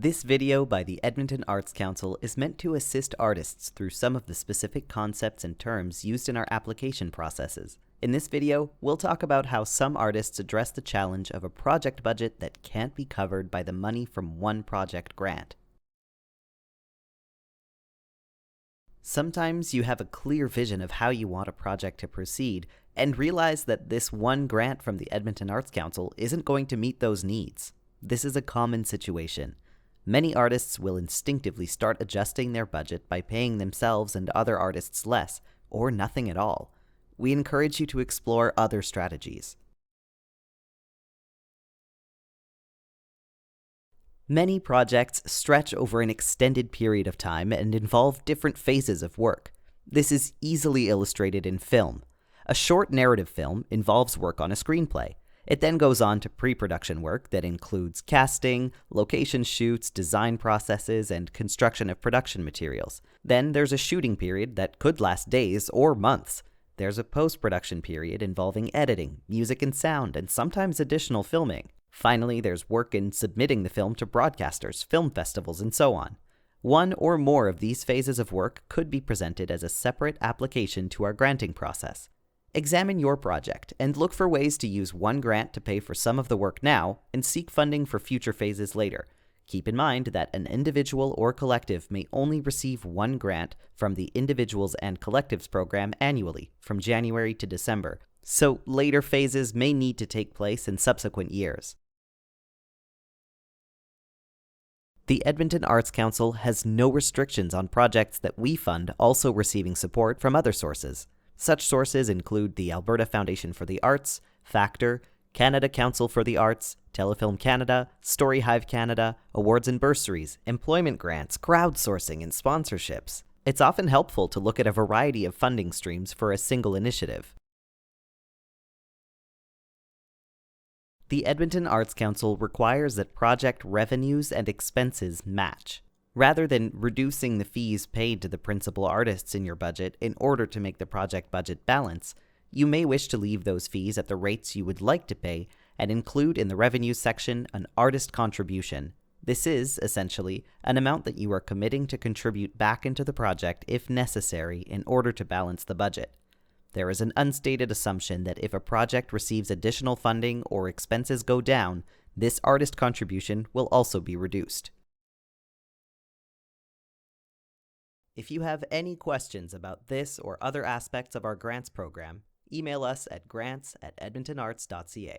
This video by the Edmonton Arts Council is meant to assist artists through some of the specific concepts and terms used in our application processes. In this video, we'll talk about how some artists address the challenge of a project budget that can't be covered by the money from one project grant. Sometimes you have a clear vision of how you want a project to proceed and realize that this one grant from the Edmonton Arts Council isn't going to meet those needs. This is a common situation. Many artists will instinctively start adjusting their budget by paying themselves and other artists less, or nothing at all. We encourage you to explore other strategies. Many projects stretch over an extended period of time and involve different phases of work. This is easily illustrated in film. A short narrative film involves work on a screenplay. It then goes on to pre-production work that includes casting, location shoots, design processes, and construction of production materials. Then there's a shooting period that could last days or months. There's a post-production period involving editing, music and sound, and sometimes additional filming. Finally, there's work in submitting the film to broadcasters, film festivals, and so on. One or more of these phases of work could be presented as a separate application to our granting process. Examine your project and look for ways to use one grant to pay for some of the work now and seek funding for future phases later. Keep in mind that an individual or collective may only receive one grant from the Individuals and Collectives program annually, from January to December, so later phases may need to take place in subsequent years. The Edmonton Arts Council has no restrictions on projects that we fund also receiving support from other sources. Such sources include the Alberta Foundation for the Arts, Factor, Canada Council for the Arts, Telefilm Canada, Storyhive Canada, awards and bursaries, employment grants, crowdsourcing, and sponsorships. It's often helpful to look at a variety of funding streams for a single initiative. The Edmonton Arts Council requires that project revenues and expenses match. Rather than reducing the fees paid to the principal artists in your budget in order to make the project budget balance, you may wish to leave those fees at the rates you would like to pay and include in the revenues section an artist contribution. This is, essentially, an amount that you are committing to contribute back into the project if necessary in order to balance the budget. There is an unstated assumption that if a project receives additional funding or expenses go down, this artist contribution will also be reduced. If you have any questions about this or other aspects of our grants program, email us at grants@edmontonarts.ca.